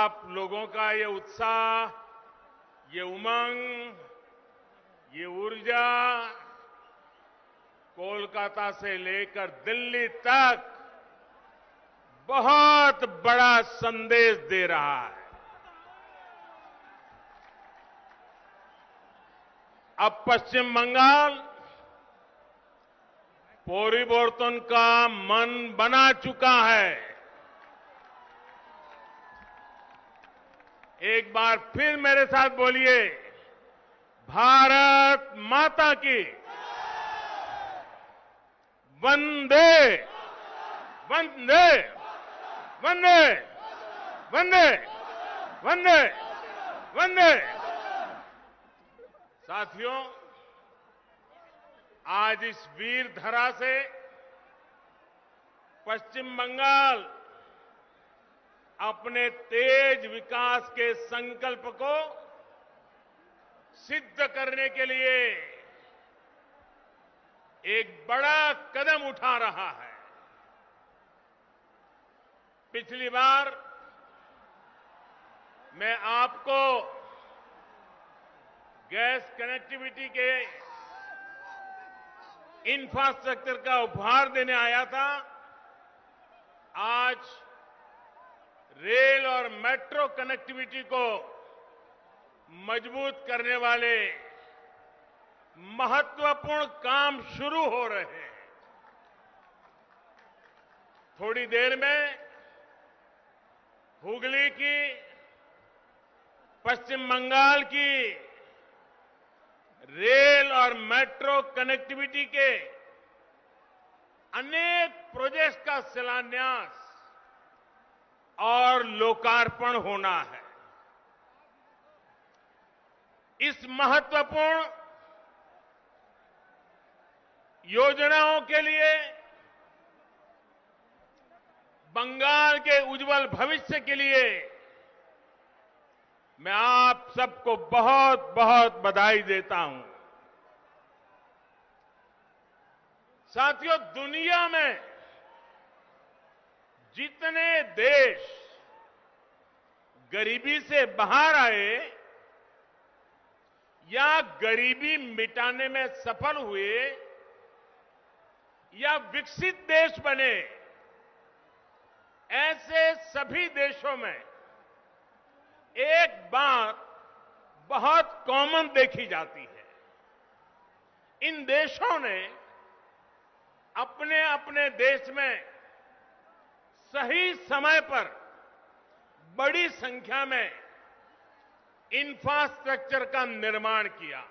आप लोगों का ये उत्साह, ये उमंग, ये ऊर्जा कोलकाता से लेकर दिल्ली तक बहुत बड़ा संदेश दे रहा है। अब पश्चिम बंगाल परिवर्तन का मन बना चुका है। एक बार फिर मेरे साथ बोलिए, भारत माता की वंदे वंदे वंदे वंदे वंदे वंदे। साथियों, आज इस वीर धरा से पश्चिम बंगाल अपने तेज विकास के संकल्प को सिद्ध करने के लिए एक बड़ा कदम उठा रहा है। पिछली बार मैं आपको गैस कनेक्टिविटी के इंफ्रास्ट्रक्चर का उपहार देने आया था। आज रेल और मेट्रो कनेक्टिविटी को मजबूत करने वाले महत्वपूर्ण काम शुरू हो रहे हैं। थोड़ी देर में हुगली की, पश्चिम बंगाल की रेल और मेट्रो कनेक्टिविटी के अनेक प्रोजेक्ट्स का शिलान्यास और लोकार्पण होना है। इस महत्वपूर्ण योजनाओं के लिए, बंगाल के उज्जवल भविष्य के लिए मैं आप सबको बहुत बहुत बधाई देता हूं। साथियों, दुनिया में जितने देश गरीबी से बाहर आए या गरीबी मिटाने में सफल हुए या विकसित देश बने, ऐसे सभी देशों में एक बात बहुत कॉमन देखी जाती है। इन देशों ने अपने अपने देश में सही समय पर बड़ी संख्या में इंफ्रास्ट्रक्चर का निर्माण किया।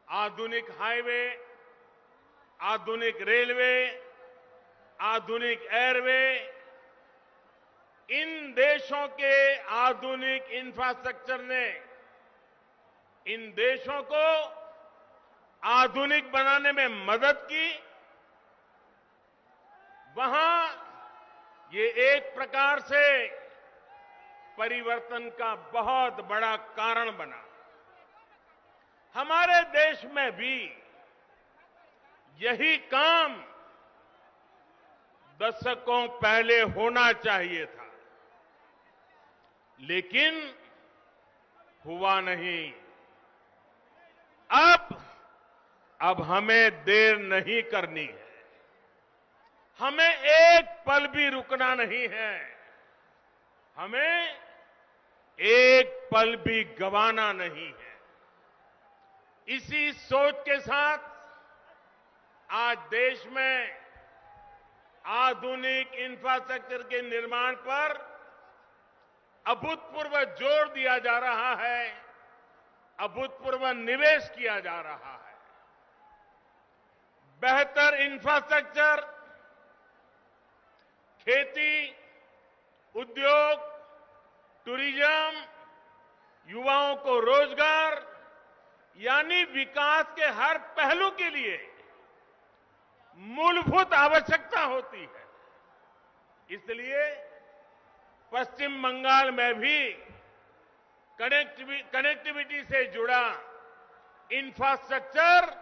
आधुनिक हाईवे, आधुनिक रेलवे, आधुनिक एयरवे, इन देशों के आधुनिक इंफ्रास्ट्रक्चर ने इन देशों को आधुनिक बनाने में मदद की। वहां ये एक प्रकार से परिवर्तन का बहुत बड़ा कारण बना। हमारे देश में भी यही काम दशकों पहले होना चाहिए था, लेकिन हुआ नहीं। अब हमें देर नहीं करनी है। हमें एक पल भी रुकना नहीं है। हमें एक पल भी गंवाना नहीं है। इसी सोच के साथ आज देश में आधुनिक इंफ्रास्ट्रक्चर के निर्माण पर अभूतपूर्व जोर दिया जा रहा है, अभूतपूर्व निवेश किया जा रहा है। बेहतर इंफ्रास्ट्रक्चर खेती, उद्योग, टूरिज्म, युवाओं को रोजगार, यानी विकास के हर पहलू के लिए मूलभूत आवश्यकता होती है। इसलिए पश्चिम बंगाल में भी कनेक्टिविटी से जुड़ा इंफ्रास्ट्रक्चर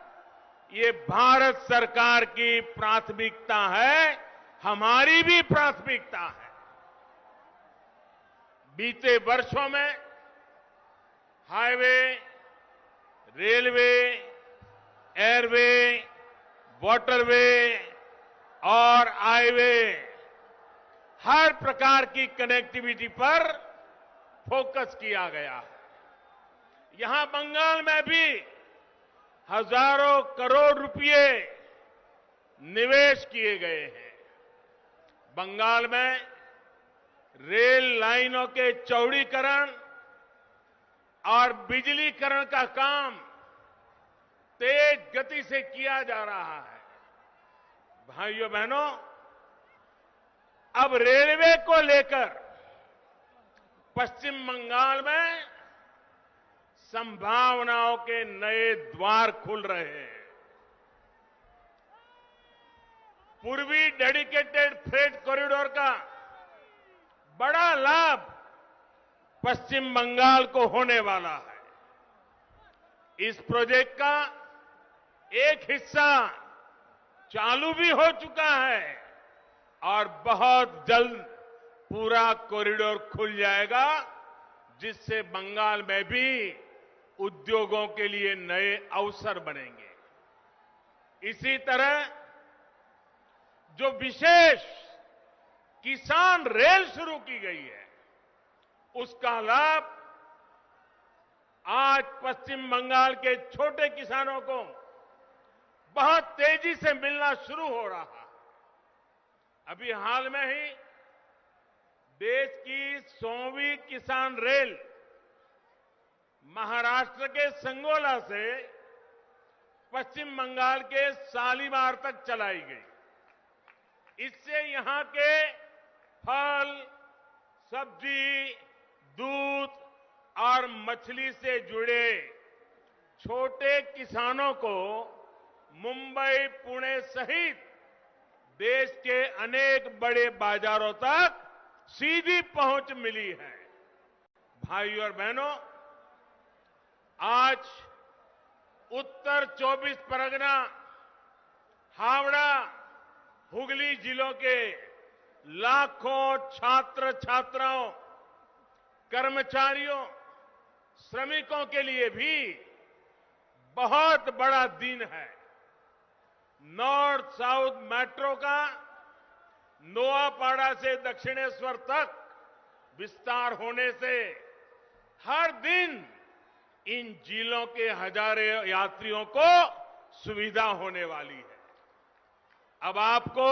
ये भारत सरकार की प्राथमिकता है, हमारी भी प्राथमिकता है। बीते वर्षों में हाईवे, रेलवे, एयरवे, वाटरवे और आईवे हर प्रकार की कनेक्टिविटी पर फोकस किया गया है। यहां बंगाल में भी हजारों करोड़ रुपए निवेश किए गए हैं। बंगाल में रेल लाइनों के चौड़ीकरण और बिजलीकरण का काम तेज गति से किया जा रहा है। भाइयों बहनों, अब रेलवे को लेकर पश्चिम बंगाल में संभावनाओं के नए द्वार खुल रहे हैं। पूर्वी डेडिकेटेड फ्रेट कॉरिडोर का बड़ा लाभ पश्चिम बंगाल को होने वाला है। इस प्रोजेक्ट का एक हिस्सा चालू भी हो चुका है और बहुत जल्द पूरा कॉरिडोर खुल जाएगा, जिससे बंगाल में भी उद्योगों के लिए नए अवसर बनेंगे। इसी तरह जो विशेष किसान रेल शुरू की गई है, उसका लाभ आज पश्चिम बंगाल के छोटे किसानों को बहुत तेजी से मिलना शुरू हो रहा है। अभी हाल में ही देश की 100वीं किसान रेल महाराष्ट्र के संगोला से पश्चिम बंगाल के शालीमार तक चलाई गई। इससे यहां के फल, सब्जी, दूध और मछली से जुड़े छोटे किसानों को मुंबई, पुणे सहित देश के अनेक बड़े बाजारों तक सीधी पहुंच मिली है। भाइयों और बहनों, आज उत्तर 24 परगना, हावड़ा, हुगली जिलों के लाखों छात्र छात्राओं, कर्मचारियों, श्रमिकों के लिए भी बहुत बड़ा दिन है। नॉर्थ साउथ मेट्रो का नोआपाड़ा से दक्षिणेश्वर तक विस्तार होने से हर दिन इन जिलों के हजारों यात्रियों को सुविधा होने वाली है। अब आपको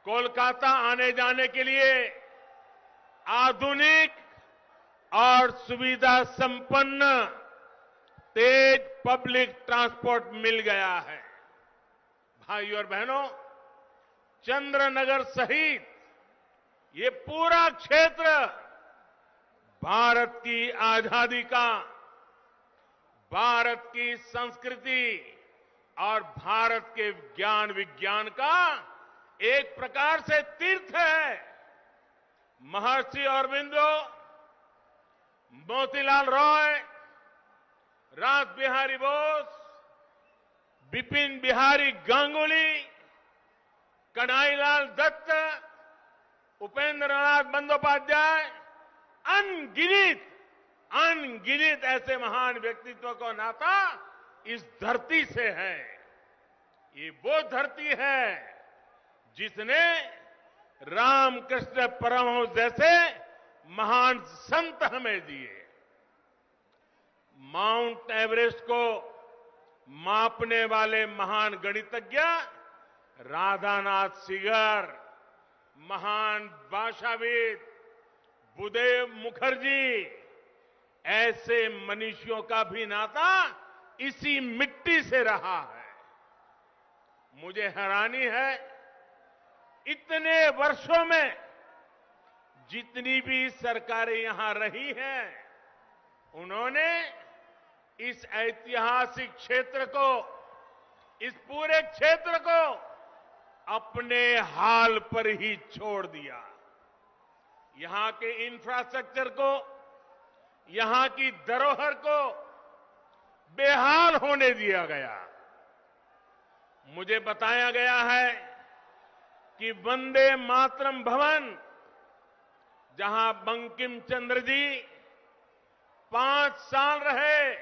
कोलकाता आने जाने के लिए आधुनिक और सुविधा संपन्न तेज पब्लिक ट्रांसपोर्ट मिल गया है। भाइयों और बहनों, चंद्रनगर सहित ये पूरा क्षेत्र भारत की आजादी का, भारत की संस्कृति और भारत के ज्ञान विज्ञान का एक प्रकार से तीर्थ है। महर्षि अरबिंदो, मोतीलाल रॉय, रास बिहारी बोस, बिपिन बिहारी गांगुली, कन्हैयालाल दत्त, उपेंद्र नाथ बंदोपाध्याय, अनगिनत ऐसे महान व्यक्तित्व का नाता इस धरती से है। ये वो धरती है जिसने रामकृष्ण परमहंस जैसे महान संत हमें दिए। माउंट एवरेस्ट को मापने वाले महान गणितज्ञ राधानाथ सिगर, महान भाषाविद बुदेव मुखर्जी, ऐसे मनुष्यों का भी नाता इसी मिट्टी से रहा है। मुझे हैरानी है, इतने वर्षों में जितनी भी सरकारें यहां रही हैं, उन्होंने इस ऐतिहासिक क्षेत्र को, इस पूरे क्षेत्र को अपने हाल पर ही छोड़ दिया। यहां के इंफ्रास्ट्रक्चर को, यहां की धरोहर को बेहाल होने दिया गया। मुझे बताया गया है कि वंदे मातरम भवन जहां बंकिम चंद्र जी 5 साल रहे,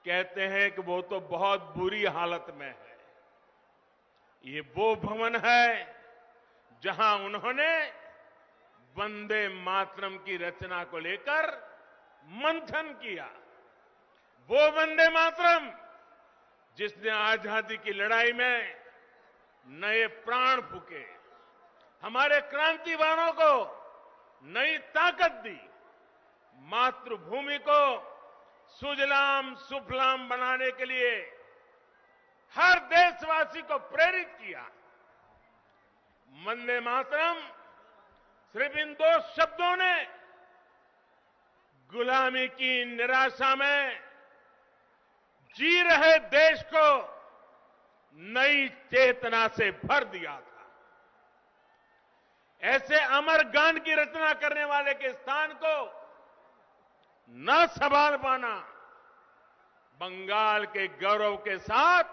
कहते हैं कि वो तो बहुत बुरी हालत में है। ये वो भवन है जहां उन्होंने वंदे मातरम की रचना को लेकर मंथन किया। वो वंदे मातरम जिसने आजादी की लड़ाई में नए प्राण फूके, हमारे क्रांतिवानों को नई ताकत दी, मातृभूमि को सुजलाम सुफलाम बनाने के लिए हर देशवासी को प्रेरित किया। वंदे मातरम सिर्फ इन 2 शब्दों ने गुलामी की निराशा में जी रहे देश को नई चेतना से भर दिया था। ऐसे अमर गान की रचना करने वाले के स्थान को न संभाल पाना बंगाल के गौरव के साथ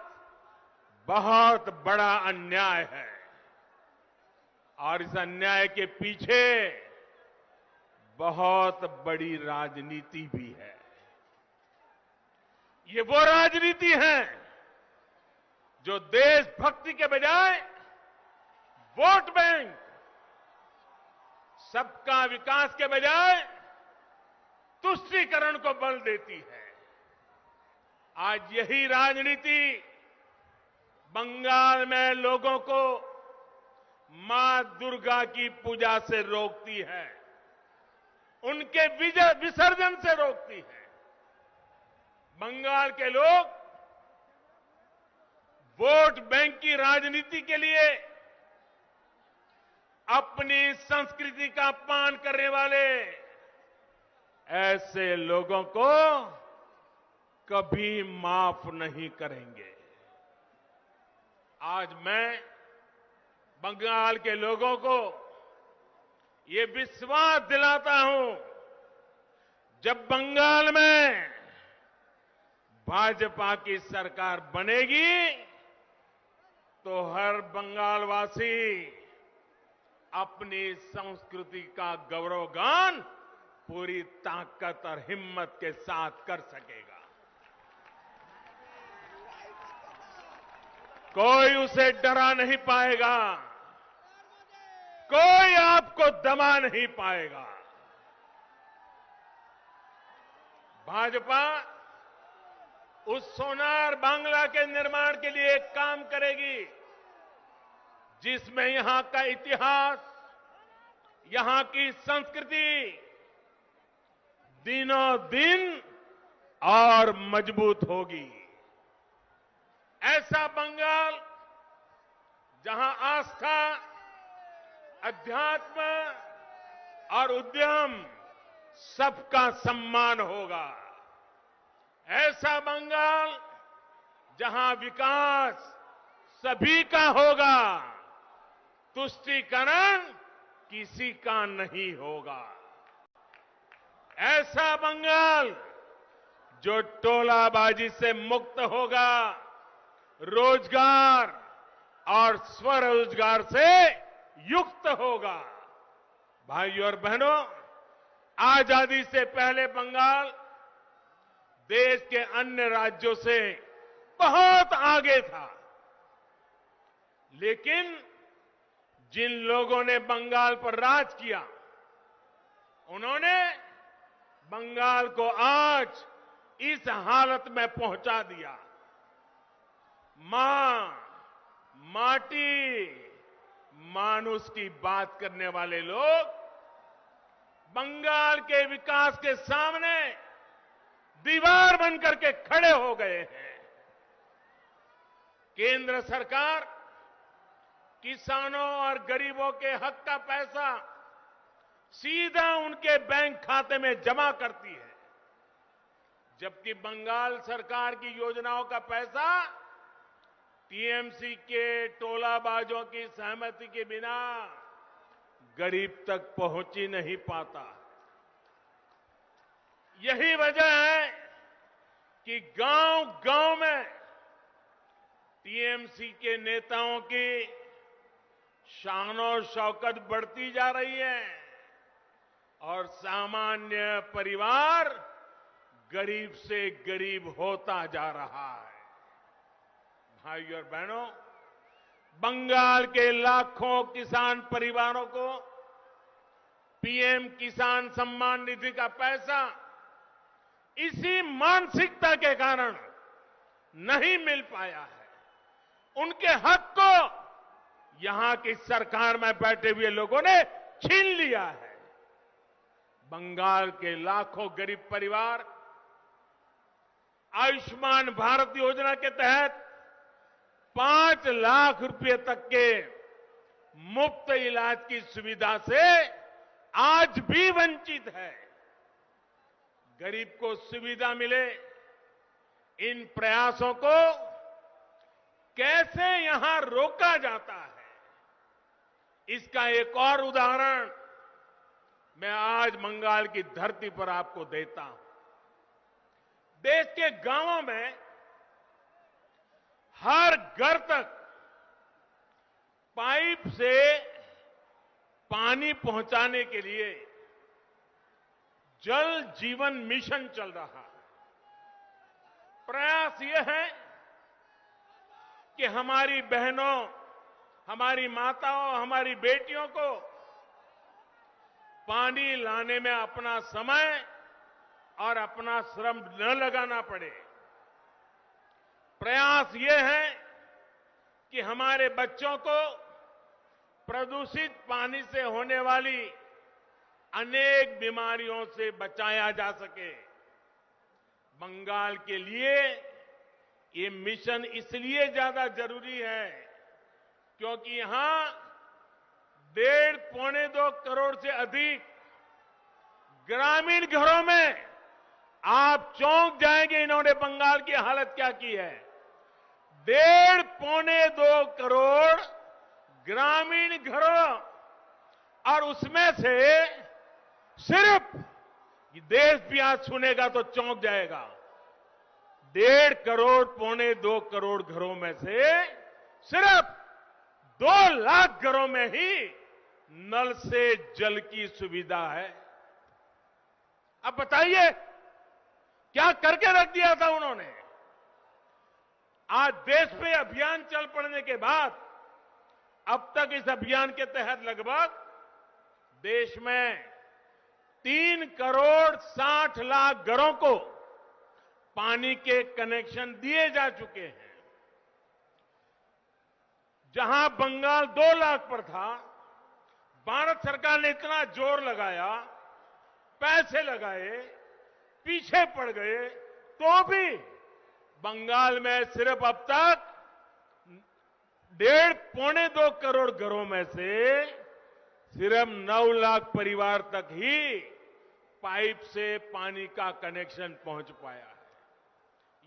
बहुत बड़ा अन्याय है। और इस अन्याय के पीछे बहुत बड़ी राजनीति भी है। ये वो राजनीति है जो देशभक्ति के बजाय वोट बैंक, सबका विकास के बजाय तुष्टीकरण को बल देती है। आज यही राजनीति बंगाल में लोगों को मां दुर्गा की पूजा से रोकती है, उनके विसर्जन से रोकती है। बंगाल के लोग वोट बैंक की राजनीति के लिए अपनी संस्कृति का अपमान करने वाले ऐसे लोगों को कभी माफ नहीं करेंगे। आज मैं बंगाल के लोगों को ये विश्वास दिलाता हूं, जब बंगाल में भाजपा की सरकार बनेगी तो हर बंगालवासी अपनी संस्कृति का गौरवगान पूरी ताकत और हिम्मत के साथ कर सकेगा। कोई उसे डरा नहीं पाएगा, कोई आपको दबा नहीं पाएगा। भाजपा उस सोनार बांग्ला के निर्माण के लिए एक काम करेगी जिसमें यहां का इतिहास, यहां की संस्कृति दिनों दिन और मजबूत होगी। ऐसा बंगाल जहां आस्था, अध्यात्म और उद्यम सबका सम्मान होगा। ऐसा बंगाल जहां विकास सभी का होगा, तुष्टीकरण किसी का नहीं होगा। ऐसा बंगाल जो टोलाबाजी से मुक्त होगा, रोजगार और स्वरोजगार से युक्त होगा। भाइयों और बहनों, आजादी से पहले बंगाल देश के अन्य राज्यों से बहुत आगे था, लेकिन जिन लोगों ने बंगाल पर राज किया, उन्होंने बंगाल को आज इस हालत में पहुंचा दिया। मां, माटी, मानुष की बात करने वाले लोग बंगाल के विकास के सामने दीवार बनकर के खड़े हो गए हैं। केंद्र सरकार किसानों और गरीबों के हक का पैसा सीधा उनके बैंक खाते में जमा करती है, जबकि बंगाल सरकार की योजनाओं का पैसा टीएमसी के टोलाबाजों की सहमति के बिना गरीब तक पहुंच ही नहीं पाता। यही वजह है कि गांव-गांव में टीएमसी के नेताओं की शान और शौकत बढ़ती जा रही है। और सामान्य परिवार गरीब से गरीब होता जा रहा है। भाइयों और बहनों, बंगाल के लाखों किसान परिवारों को पीएम किसान सम्मान निधि का पैसा इसी मानसिकता के कारण नहीं मिल पाया है। उनके हक को यहां की सरकार में बैठे हुए लोगों ने छीन लिया है। बंगाल के लाखों गरीब परिवार आयुष्मान भारत योजना के तहत 5 लाख रुपए तक के मुफ्त इलाज की सुविधा से आज भी वंचित है। गरीब को सुविधा मिले, इन प्रयासों को कैसे यहां रोका जाता है, इसका एक और उदाहरण मैं आज बंगाल की धरती पर आपको देता हूं। देश के गांवों में हर घर तक पाइप से पानी पहुंचाने के लिए जल जीवन मिशन चल रहा है। प्रयास यह है कि हमारी बहनों, हमारी माताओं, हमारी बेटियों को पानी लाने में अपना समय और अपना श्रम न लगाना पड़े। प्रयास यह है कि हमारे बच्चों को प्रदूषित पानी से होने वाली अनेक बीमारियों से बचाया जा सके। बंगाल के लिए ये मिशन इसलिए ज्यादा जरूरी है क्योंकि यहां 1.5-2 करोड़ से अधिक ग्रामीण घरों में आप चौंक जाएंगे इन्होंने बंगाल की हालत क्या की है। 1.5-2 करोड़ ग्रामीण घरों, और उसमें से सिर्फ देश भी आज सुनेगा तो चौंक जाएगा। 1.5 करोड़ 1.25-2 करोड़ घरों में से सिर्फ 2 लाख घरों में ही नल से जल की सुविधा है। अब बताइए क्या करके रख दिया था उन्होंने। आज देश में अभियान चल पड़ने के बाद अब तक इस अभियान के तहत लगभग देश में 3 करोड़ 60 लाख घरों को पानी के कनेक्शन दिए जा चुके हैं। जहां बंगाल 2 लाख पर था, भारत सरकार ने इतना जोर लगाया, पैसे लगाए, पीछे पड़ गए, तो भी बंगाल में सिर्फ अब तक 1.5-2 करोड़ घरों में से सिर्फ 9 लाख परिवार तक ही पाइप से पानी का कनेक्शन पहुंच पाया है।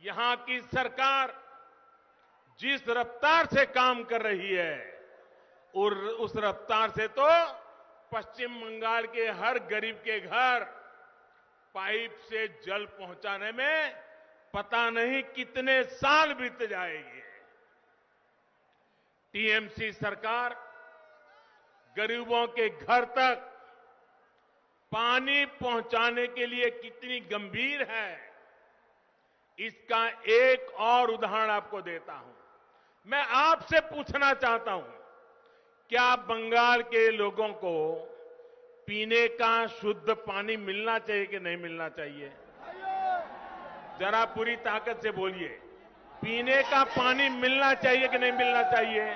यहां की सरकार जिस रफ्तार से काम कर रही है और उस रफ्तार से तो पश्चिम बंगाल के हर गरीब के घर पाइप से जल पहुंचाने में पता नहीं कितने साल बीत जाएंगे। टीएमसी सरकार गरीबों के घर तक पानी पहुंचाने के लिए कितनी गंभीर है, इसका एक और उदाहरण आपको देता हूं। मैं आपसे पूछना चाहता हूं, क्या बंगाल के लोगों को पीने का शुद्ध पानी मिलना चाहिए कि नहीं मिलना चाहिए? जरा पूरी ताकत से बोलिए, पीने का पानी मिलना चाहिए कि नहीं मिलना चाहिए?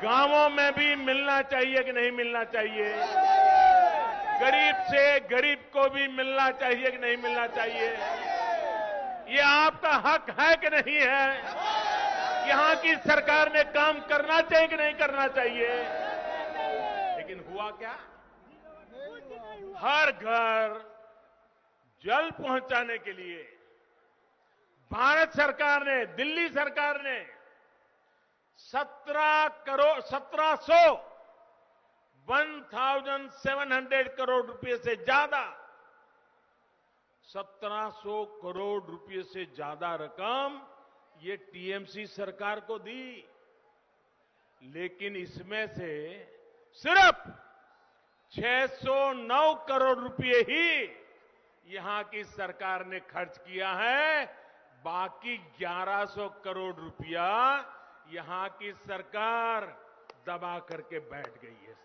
गांवों में भी मिलना चाहिए कि नहीं मिलना चाहिए? गरीब से गरीब को भी मिलना चाहिए कि नहीं मिलना चाहिए? ये आपका हक है कि नहीं है? यहां की सरकार ने काम करना चाहिए कि नहीं करना चाहिए? लेकिन हुआ क्या? हर घर जल पहुंचाने के लिए भारत सरकार ने, दिल्ली सरकार ने 1700 करोड़ रुपए से ज्यादा 1700 करोड़ रुपए से ज्यादा रकम ये टीएमसी सरकार को दी। लेकिन इसमें से सिर्फ 609 करोड़ रुपए ही यहां की सरकार ने खर्च किया है। बाकी 1100 करोड़ रुपया यहां की सरकार दबा करके बैठ गई है।